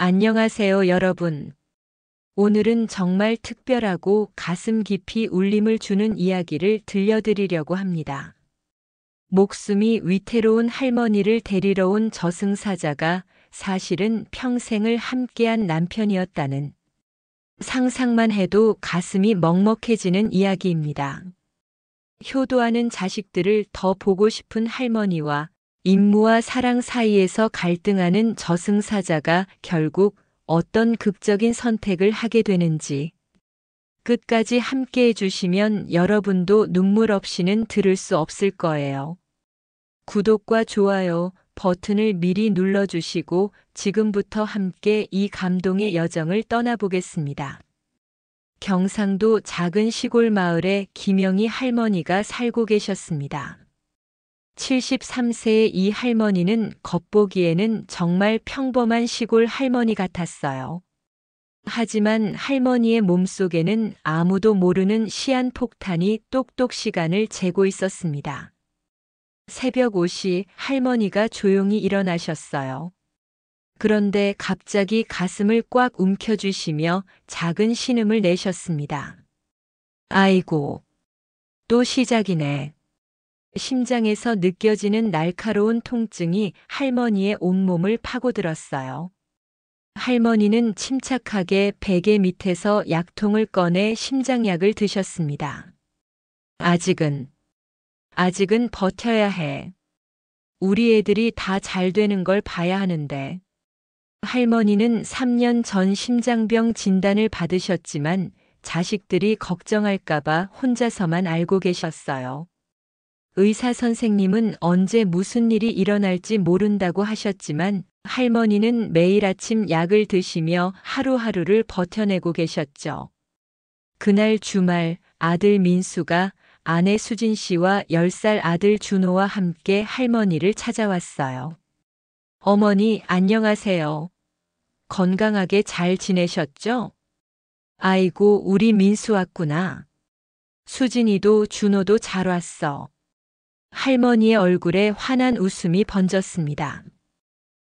안녕하세요, 여러분. 오늘은 정말 특별하고 가슴 깊이 울림을 주는 이야기를 들려드리려고 합니다. 목숨이 위태로운 할머니를 데리러 온 저승사자가 사실은 평생을 함께한 남편이었다는, 상상만 해도 가슴이 먹먹해지는 이야기입니다. 효도하는 자식들을 더 보고 싶은 할머니와 임무와 사랑 사이에서 갈등하는 저승사자가 결국 어떤 극적인 선택을 하게 되는지, 끝까지 함께 해주시면 여러분도 눈물 없이는 들을 수 없을 거예요. 구독과 좋아요 버튼을 미리 눌러주시고 지금부터 함께 이 감동의 여정을 떠나보겠습니다. 경상도 작은 시골 마을에 김영희 할머니가 살고 계셨습니다. 73세의 이 할머니는 겉보기에는 정말 평범한 시골 할머니 같았어요. 하지만 할머니의 몸속에는 아무도 모르는 시한폭탄이 똑똑 시간을 재고 있었습니다. 새벽 5시 할머니가 조용히 일어나셨어요. 그런데 갑자기 가슴을 꽉 움켜쥐시며 작은 신음을 내셨습니다. 아이고, 또 시작이네. 심장에서 느껴지는 날카로운 통증이 할머니의 온몸을 파고들었어요. 할머니는 침착하게 베개 밑에서 약통을 꺼내 심장약을 드셨습니다. 아직은 버텨야 해. 우리 애들이 다 잘 되는 걸 봐야 하는데. 할머니는 3년 전 심장병 진단을 받으셨지만 자식들이 걱정할까봐 혼자서만 알고 계셨어요. 의사 선생님은 언제 무슨 일이 일어날지 모른다고 하셨지만 할머니는 매일 아침 약을 드시며 하루하루를 버텨내고 계셨죠. 그날 주말 아들 민수가 아내 수진 씨와 10살 아들 준호와 함께 할머니를 찾아왔어요. 어머니, 안녕하세요. 건강하게 잘 지내셨죠? 아이고, 우리 민수 왔구나. 수진이도 준호도 잘 왔어. 할머니의 얼굴에 환한 웃음이 번졌습니다.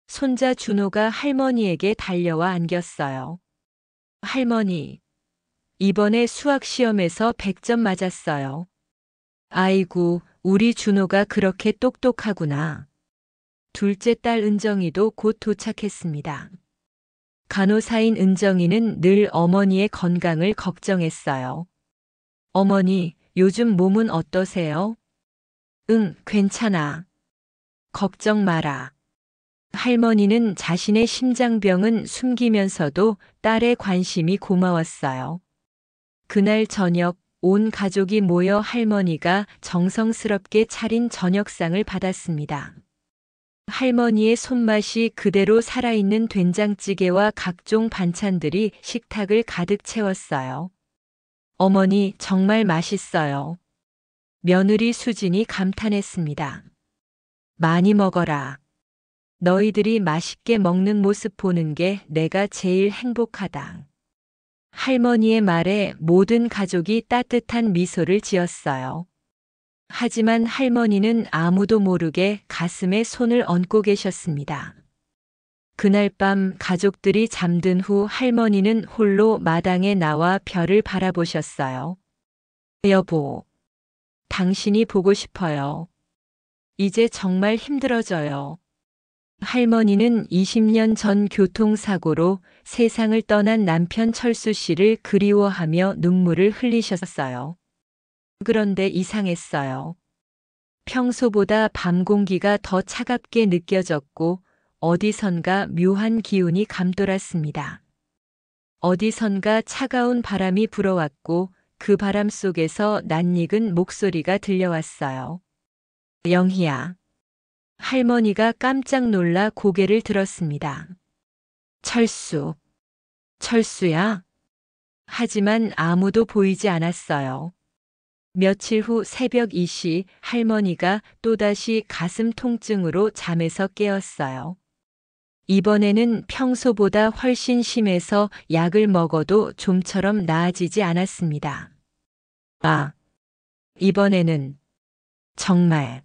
손자 준호가 할머니에게 달려와 안겼어요. 할머니, 이번에 수학 시험에서 100점 맞았어요. 아이고, 우리 준호가 그렇게 똑똑하구나. 둘째 딸 은정이도 곧 도착했습니다. 간호사인 은정이는 늘 어머니의 건강을 걱정했어요. 어머니, 요즘 몸은 어떠세요? 응, 괜찮아. 걱정 마라. 할머니는 자신의 심장병은 숨기면서도 딸의 관심이 고마웠어요. 그날 저녁 온 가족이 모여 할머니가 정성스럽게 차린 저녁상을 받았습니다. 할머니의 손맛이 그대로 살아있는 된장찌개와 각종 반찬들이 식탁을 가득 채웠어요. 어머니, 정말 맛있어요. 며느리 수진이 감탄했습니다. 많이 먹어라. 너희들이 맛있게 먹는 모습 보는 게 내가 제일 행복하다. 할머니의 말에 모든 가족이 따뜻한 미소를 지었어요. 하지만 할머니는 아무도 모르게 가슴에 손을 얹고 계셨습니다. 그날 밤 가족들이 잠든 후 할머니는 홀로 마당에 나와 별을 바라보셨어요. 여보, 당신이 보고 싶어요. 이제 정말 힘들어져요. 할머니는 20년 전 교통사고로 세상을 떠난 남편 철수 씨를 그리워하며 눈물을 흘리셨어요. 그런데 이상했어요. 평소보다 밤 공기가 더 차갑게 느껴졌고 어디선가 묘한 기운이 감돌았습니다. 어디선가 차가운 바람이 불어왔고 그 바람 속에서 낯익은 목소리가 들려왔어요. 영희야. 할머니가 깜짝 놀라 고개를 들었습니다. 철수야? 하지만 아무도 보이지 않았어요. 며칠 후 새벽 2시 할머니가 또다시 가슴 통증으로 잠에서 깨었어요. 이번에는 평소보다 훨씬 심해서 약을 먹어도 좀처럼 나아지지 않았습니다. 이번에는 정말.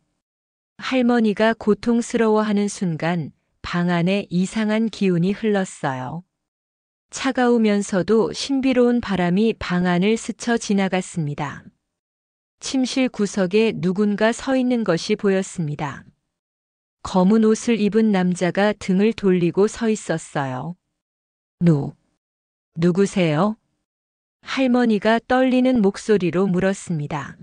할머니가 고통스러워하는 순간 방 안에 이상한 기운이 흘렀어요. 차가우면서도 신비로운 바람이 방 안을 스쳐 지나갔습니다. 침실 구석에 누군가 서 있는 것이 보였습니다. 검은 옷을 입은 남자가 등을 돌리고 서 있었어요. 누구세요? 할머니가 떨리는 목소리로 물었습니다.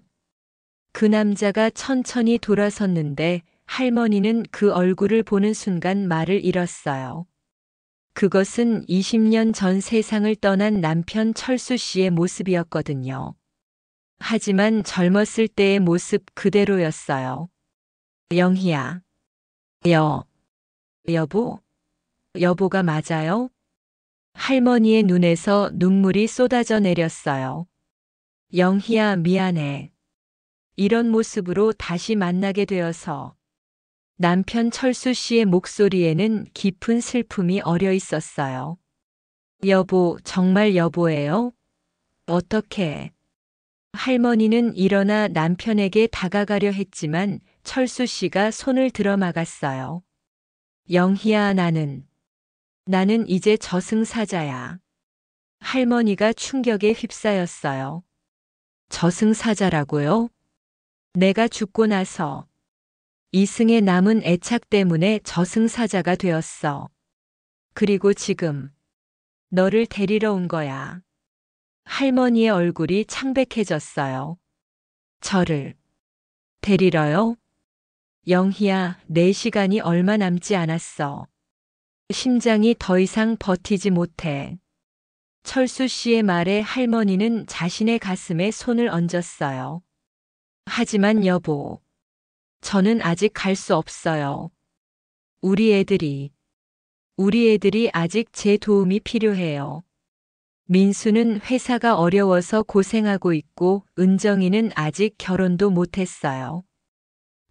그 남자가 천천히 돌아섰는데 할머니는 그 얼굴을 보는 순간 말을 잃었어요. 그것은 20년 전 세상을 떠난 남편 철수 씨의 모습이었거든요. 하지만 젊었을 때의 모습 그대로였어요. 영희야. 여보? 여보가 맞아요? 할머니의 눈에서 눈물이 쏟아져 내렸어요. 영희야, 미안해. 이런 모습으로 다시 만나게 되어서. 남편 철수 씨의 목소리에는 깊은 슬픔이 어려 있었어요. 여보, 정말 여보예요? 어떻게? 할머니는 일어나 남편에게 다가가려 했지만 철수 씨가 손을 들어 막았어요. 영희야, 나는 이제 저승사자야. 할머니가 충격에 휩싸였어요. 저승사자라고요? 내가 죽고 나서 이승에 남은 애착 때문에 저승사자가 되었어. 그리고 지금 너를 데리러 온 거야. 할머니의 얼굴이 창백해졌어요. 저를 데리러요? 영희야, 내 시간이 얼마 남지 않았어. 심장이 더 이상 버티지 못해. 철수 씨의 말에 할머니는 자신의 가슴에 손을 얹었어요. 하지만 여보, 저는 아직 갈 수 없어요. 우리 애들이 아직 제 도움이 필요해요. 민수는 회사가 어려워서 고생하고 있고 은정이는 아직 결혼도 못했어요.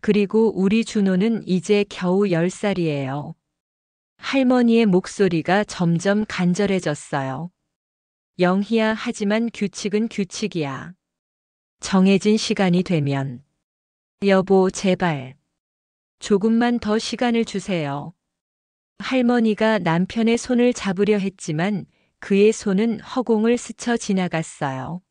그리고 우리 준호는 이제 겨우 10살이에요. 할머니의 목소리가 점점 간절해졌어요. 영희야, 하지만 규칙은 규칙이야. 정해진 시간이 되면. 여보, 제발. 조금만 더 시간을 주세요. 할머니가 남편의 손을 잡으려 했지만 그의 손은 허공을 스쳐 지나갔어요.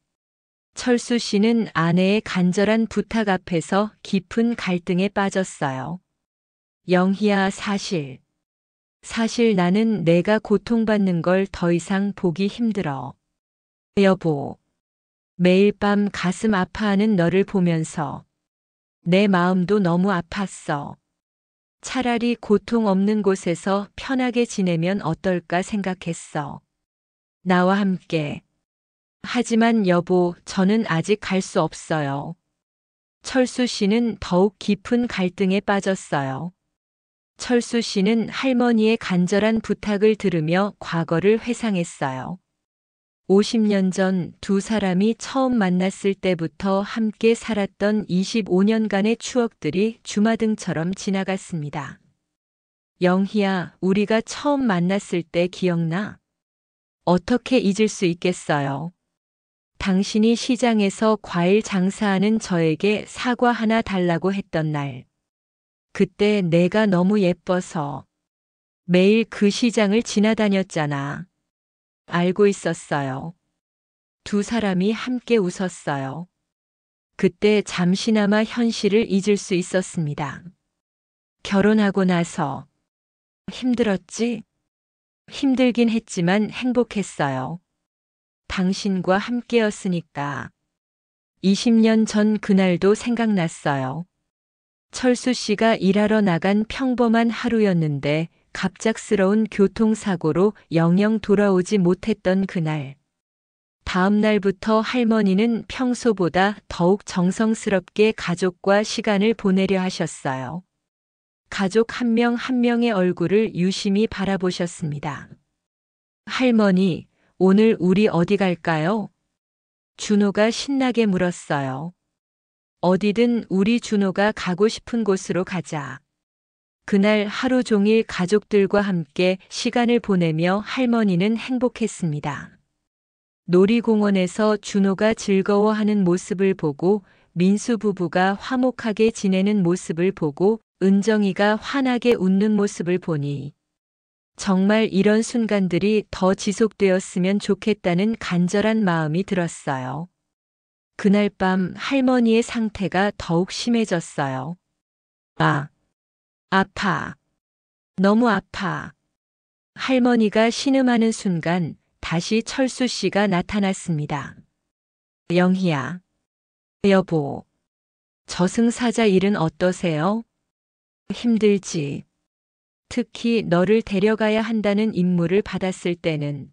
철수 씨는 아내의 간절한 부탁 앞에서 깊은 갈등에 빠졌어요. 영희야, 사실 나는 내가 고통받는 걸 더 이상 보기 힘들어. 여보, 매일 밤 가슴 아파하는 너를 보면서 내 마음도 너무 아팠어. 차라리 고통 없는 곳에서 편하게 지내면 어떨까 생각했어. 나와 함께. 하지만 여보, 저는 아직 갈 수 없어요. 철수 씨는 더욱 깊은 갈등에 빠졌어요. 철수 씨는 할머니의 간절한 부탁을 들으며 과거를 회상했어요. 50년 전 두 사람이 처음 만났을 때부터 함께 살았던 25년간의 추억들이 주마등처럼 지나갔습니다. 영희야, 우리가 처음 만났을 때 기억나? 어떻게 잊을 수 있겠어요? 당신이 시장에서 과일 장사하는 저에게 사과 하나 달라고 했던 날. 그때 내가 너무 예뻐서 매일 그 시장을 지나다녔잖아. 알고 있었어요. 두 사람이 함께 웃었어요. 그때 잠시나마 현실을 잊을 수 있었습니다. 결혼하고 나서 힘들었지? 힘들긴 했지만 행복했어요. 당신과 함께였으니까. 20년 전 그날도 생각났어요. 철수 씨가 일하러 나간 평범한 하루였는데 갑작스러운 교통사고로 영영 돌아오지 못했던 그날. 다음 날부터 할머니는 평소보다 더욱 정성스럽게 가족과 시간을 보내려 하셨어요. 가족 한 명 한 명의 얼굴을 유심히 바라보셨습니다. 할머니, 오늘 우리 어디 갈까요? 준호가 신나게 물었어요. 어디든 우리 준호가 가고 싶은 곳으로 가자. 그날 하루 종일 가족들과 함께 시간을 보내며 할머니는 행복했습니다. 놀이공원에서 준호가 즐거워하는 모습을 보고 민수 부부가 화목하게 지내는 모습을 보고 은정이가 환하게 웃는 모습을 보니 정말 이런 순간들이 더 지속되었으면 좋겠다는 간절한 마음이 들었어요. 그날 밤 할머니의 상태가 더욱 심해졌어요. 아, 아파. 너무 아파. 할머니가 신음하는 순간 다시 철수 씨가 나타났습니다. 영희야. 여보. 저승사자 일은 어떠세요? 힘들지. 특히 너를 데려가야 한다는 임무를 받았을 때는.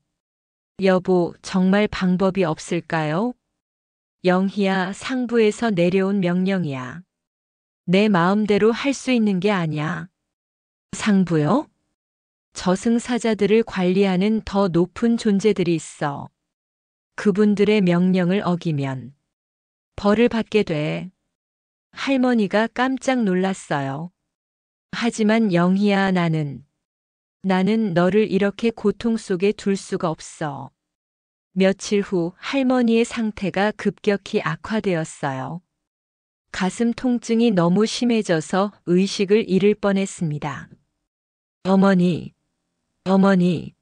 여보, 정말 방법이 없을까요? 영희야, 상부에서 내려온 명령이야. 내 마음대로 할 수 있는 게 아니야. 상부요? 저승사자들을 관리하는 더 높은 존재들이 있어. 그분들의 명령을 어기면 벌을 받게 돼. 할머니가 깜짝 놀랐어요. 하지만 영희야, 나는 너를 이렇게 고통 속에 둘 수가 없어. 며칠 후 할머니의 상태가 급격히 악화되었어요. 가슴 통증이 너무 심해져서 의식을 잃을 뻔했습니다. 어머니, 어머니.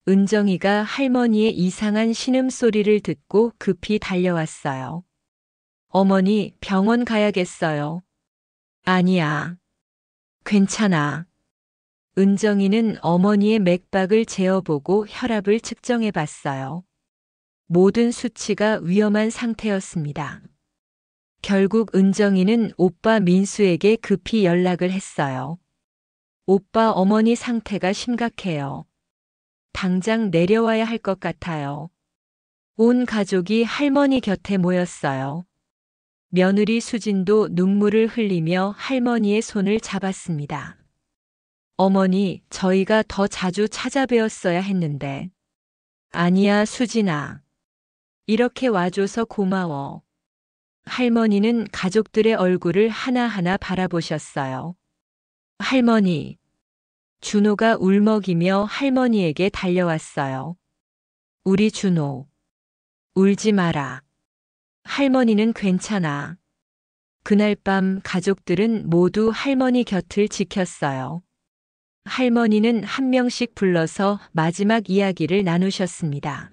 은정이가 할머니의 이상한 신음소리를 듣고 급히 달려왔어요. 어머니, 병원 가야겠어요. 아니야. 괜찮아. 은정이는 어머니의 맥박을 재어보고 혈압을 측정해 봤어요. 모든 수치가 위험한 상태였습니다. 결국 은정이는 오빠 민수에게 급히 연락을 했어요. 오빠, 어머니 상태가 심각해요. 당장 내려와야 할 것 같아요. 온 가족이 할머니 곁에 모였어요. 며느리 수진도 눈물을 흘리며 할머니의 손을 잡았습니다. 어머니, 저희가 더 자주 찾아뵈었어야 했는데. 아니야, 수진아. 이렇게 와줘서 고마워. 할머니는 가족들의 얼굴을 하나하나 바라보셨어요. 할머니. 준호가 울먹이며 할머니에게 달려왔어요. 우리 준호. 울지 마라. 할머니는 괜찮아. 그날 밤 가족들은 모두 할머니 곁을 지켰어요. 할머니는 한 명씩 불러서 마지막 이야기를 나누셨습니다.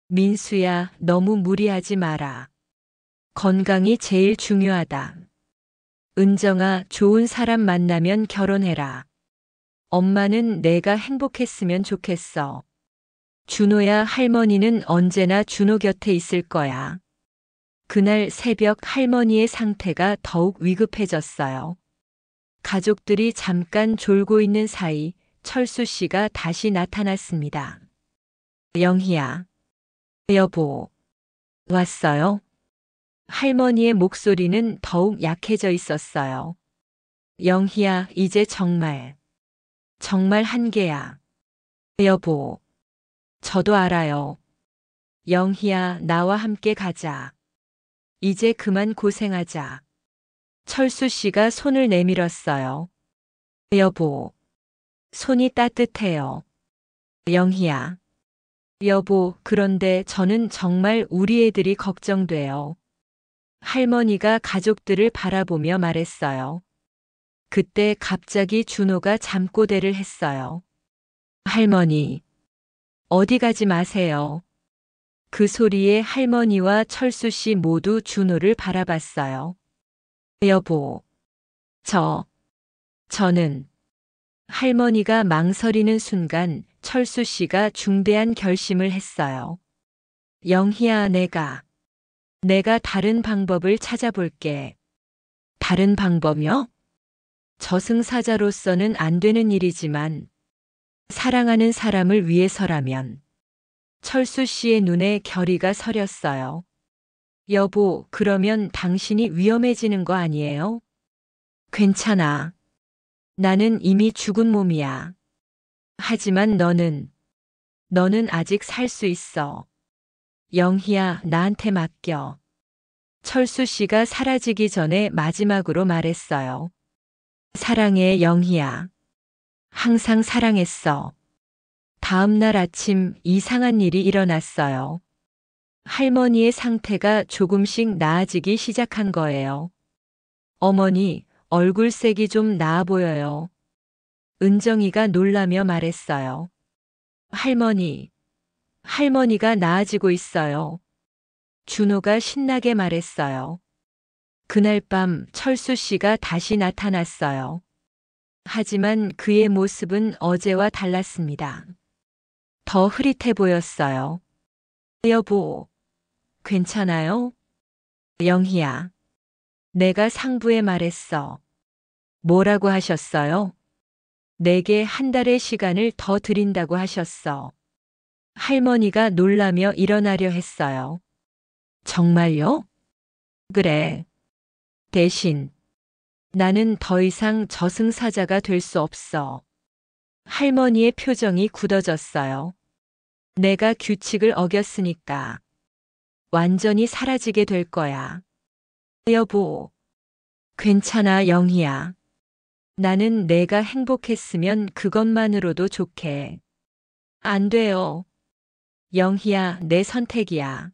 민수야, 너무 무리하지 마라. 건강이 제일 중요하다. 은정아, 좋은 사람 만나면 결혼해라. 엄마는 내가 행복했으면 좋겠어. 준호야, 할머니는 언제나 준호 곁에 있을 거야. 그날 새벽 할머니의 상태가 더욱 위급해졌어요. 가족들이 잠깐 졸고 있는 사이 철수 씨가 다시 나타났습니다. 영희야. 여보. 왔어요? 할머니의 목소리는 더욱 약해져 있었어요. 영희야, 이제 정말 한계야. 여보. 저도 알아요. 영희야, 나와 함께 가자. 이제 그만 고생하자. 철수 씨가 손을 내밀었어요. 여보. 손이 따뜻해요. 영희야. 여보, 그런데 저는 정말 우리 애들이 걱정돼요. 할머니가 가족들을 바라보며 말했어요. 그때 갑자기 준호가 잠꼬대를 했어요. 할머니. 어디 가지 마세요. 그 소리에 할머니와 철수 씨 모두 준호를 바라봤어요. 여보. 저는. 할머니가 망설이는 순간 철수 씨가 중대한 결심을 했어요. 영희야, 내가 다른 방법을 찾아볼게. 다른 방법이요? 저승사자로서는 안 되는 일이지만 사랑하는 사람을 위해서라면. 철수 씨의 눈에 결의가 서렸어요. 여보, 그러면 당신이 위험해지는 거 아니에요? 괜찮아. 나는 이미 죽은 몸이야. 하지만 너는 아직 살 수 있어. 영희야, 나한테 맡겨. 철수 씨가 사라지기 전에 마지막으로 말했어요. 사랑해, 영희야. 항상 사랑했어. 다음 날 아침 이상한 일이 일어났어요. 할머니의 상태가 조금씩 나아지기 시작한 거예요. 어머니, 얼굴색이 좀 나아 보여요. 은정이가 놀라며 말했어요. 할머니, 할머니가 나아지고 있어요. 준호가 신나게 말했어요. 그날 밤 철수 씨가 다시 나타났어요. 하지만 그의 모습은 어제와 달랐습니다. 더 흐릿해 보였어요. 여보, 괜찮아요? 영희야, 내가 상부에 말했어. 뭐라고 하셨어요? 내게 한 달의 시간을 더 드린다고 하셨어. 할머니가 놀라며 일어나려 했어요. 정말요? 그래. 대신 나는 더 이상 저승사자가 될 수 없어. 할머니의 표정이 굳어졌어요. 내가 규칙을 어겼으니까 완전히 사라지게 될 거야. 여보, 괜찮아, 영희야. 나는 내가 행복했으면 그것만으로도 좋게. 안 돼요. 영희야, 내 선택이야.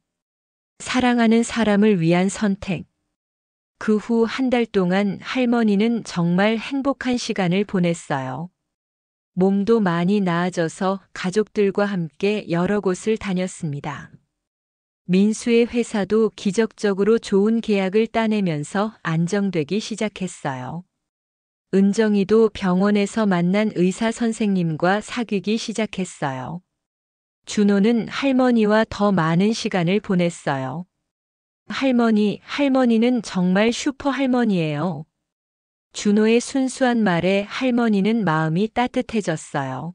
사랑하는 사람을 위한 선택. 그 후 한 달 동안 할머니는 정말 행복한 시간을 보냈어요. 몸도 많이 나아져서 가족들과 함께 여러 곳을 다녔습니다. 민수의 회사도 기적적으로 좋은 계약을 따내면서 안정되기 시작했어요. 은정이도 병원에서 만난 의사 선생님과 사귀기 시작했어요. 준호는 할머니와 더 많은 시간을 보냈어요. 할머니는 정말 슈퍼 할머니예요. 준호의 순수한 말에 할머니는 마음이 따뜻해졌어요.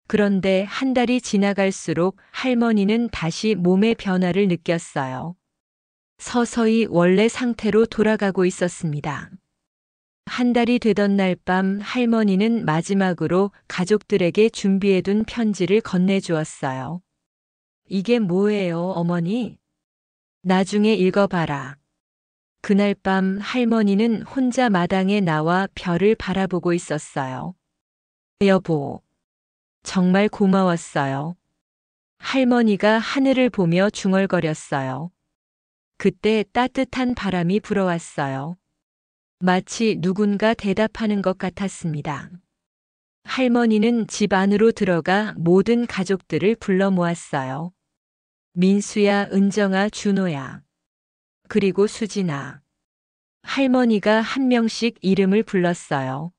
그런데 한 달이 지나갈수록 할머니는 다시 몸의 변화를 느꼈어요. 서서히 원래 상태로 돌아가고 있었습니다. 한 달이 되던 날 밤 할머니는 마지막으로 가족들에게 준비해둔 편지를 건네주었어요. 이게 뭐예요, 어머니? 나중에 읽어봐라. 그날 밤 할머니는 혼자 마당에 나와 별을 바라보고 있었어요. 여보, 정말 고마웠어요. 할머니가 하늘을 보며 중얼거렸어요. 그때 따뜻한 바람이 불어왔어요. 마치 누군가 대답하는 것 같았습니다. 할머니는 집 안으로 들어가 모든 가족들을 불러 모았어요. 민수야, 은정아, 준호야. 그리고 수진아. 할머니가 한 명씩 이름을 불렀어요.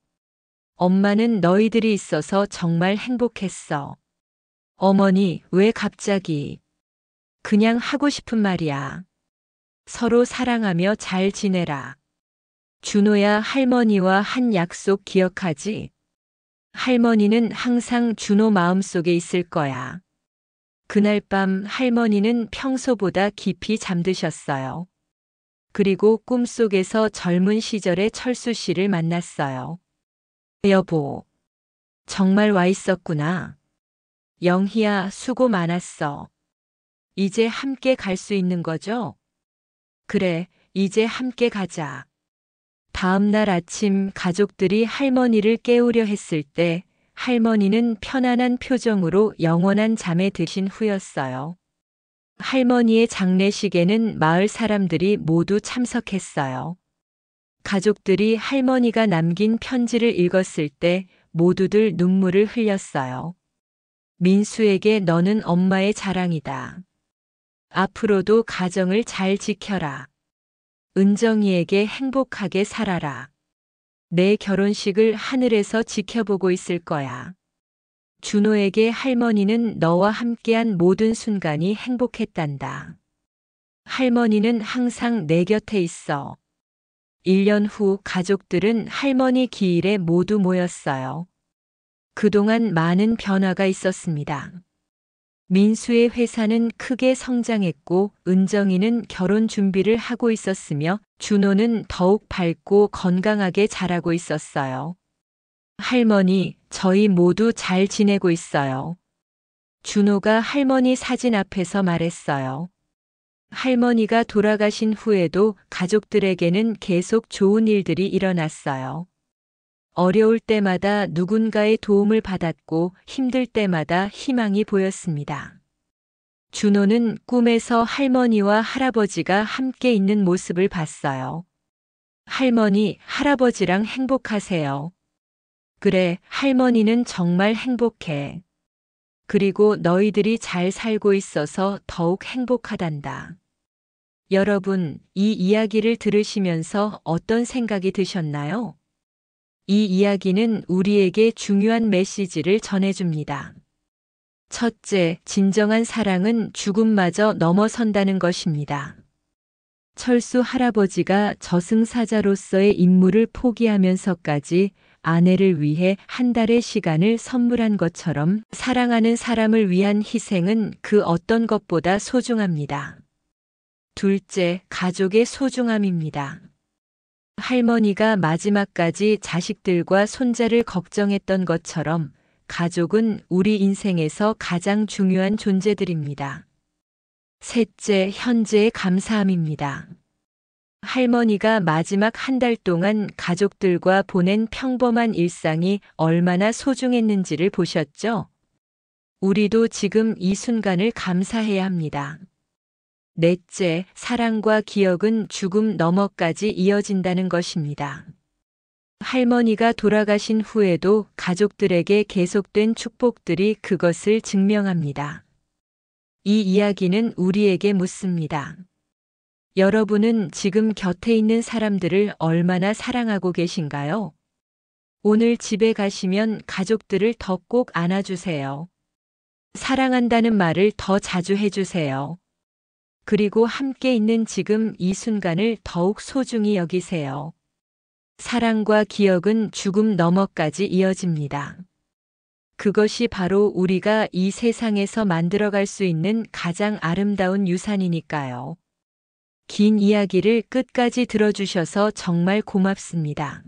엄마는 너희들이 있어서 정말 행복했어. 어머니, 왜 갑자기? 그냥 하고 싶은 말이야. 서로 사랑하며 잘 지내라. 준호야, 할머니와 한 약속 기억하지? 할머니는 항상 준호 마음속에 있을 거야. 그날 밤 할머니는 평소보다 깊이 잠드셨어요. 그리고 꿈속에서 젊은 시절의 철수 씨를 만났어요. 여보, 정말 와 있었구나. 영희야, 수고 많았어. 이제 함께 갈 수 있는 거죠? 그래, 이제 함께 가자. 다음 날 아침 가족들이 할머니를 깨우려 했을 때 할머니는 편안한 표정으로 영원한 잠에 드신 후였어요. 할머니의 장례식에는 마을 사람들이 모두 참석했어요. 가족들이 할머니가 남긴 편지를 읽었을 때 모두들 눈물을 흘렸어요. 민수에게 너는 엄마의 자랑이다. 앞으로도 가정을 잘 지켜라. 은정이에게 행복하게 살아라. 내 결혼식을 하늘에서 지켜보고 있을 거야. 준호에게 할머니는 너와 함께한 모든 순간이 행복했단다. 할머니는 항상 내 곁에 있어. 1년 후 가족들은 할머니 기일에 모두 모였어요. 그동안 많은 변화가 있었습니다. 민수의 회사는 크게 성장했고 은정이는 결혼 준비를 하고 있었으며 준호는 더욱 밝고 건강하게 자라고 있었어요. 할머니, 저희 모두 잘 지내고 있어요. 준호가 할머니 사진 앞에서 말했어요. 할머니가 돌아가신 후에도 가족들에게는 계속 좋은 일들이 일어났어요. 어려울 때마다 누군가의 도움을 받았고 힘들 때마다 희망이 보였습니다. 준호는 꿈에서 할머니와 할아버지가 함께 있는 모습을 봤어요. 할머니, 할아버지랑 행복하세요. 그래, 할머니는 정말 행복해. 그리고 너희들이 잘 살고 있어서 더욱 행복하단다. 여러분, 이 이야기를 들으시면서 어떤 생각이 드셨나요? 이 이야기는 우리에게 중요한 메시지를 전해줍니다. 첫째, 진정한 사랑은 죽음마저 넘어선다는 것입니다. 철수 할아버지가 저승사자로서의 임무를 포기하면서까지 아내를 위해 한 달의 시간을 선물한 것처럼 사랑하는 사람을 위한 희생은 그 어떤 것보다 소중합니다. 둘째, 가족의 소중함입니다. 할머니가 마지막까지 자식들과 손자를 걱정했던 것처럼 가족은 우리 인생에서 가장 중요한 존재들입니다. 셋째, 현재의 감사함입니다. 할머니가 마지막 한 달 동안 가족들과 보낸 평범한 일상이 얼마나 소중했는지를 보셨죠? 우리도 지금 이 순간을 감사해야 합니다. 넷째, 사랑과 기억은 죽음 너머까지 이어진다는 것입니다. 할머니가 돌아가신 후에도 가족들에게 계속된 축복들이 그것을 증명합니다. 이 이야기는 우리에게 묻습니다. 여러분은 지금 곁에 있는 사람들을 얼마나 사랑하고 계신가요? 오늘 집에 가시면 가족들을 더 꼭 안아주세요. 사랑한다는 말을 더 자주 해주세요. 그리고 함께 있는 지금 이 순간을 더욱 소중히 여기세요. 사랑과 기억은 죽음 너머까지 이어집니다. 그것이 바로 우리가 이 세상에서 만들어갈 수 있는 가장 아름다운 유산이니까요. 긴 이야기를 끝까지 들어주셔서 정말 고맙습니다.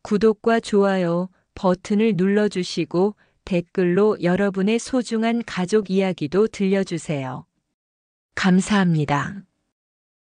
구독과 좋아요 버튼을 눌러주시고 댓글로 여러분의 소중한 가족 이야기도 들려주세요. 감사합니다.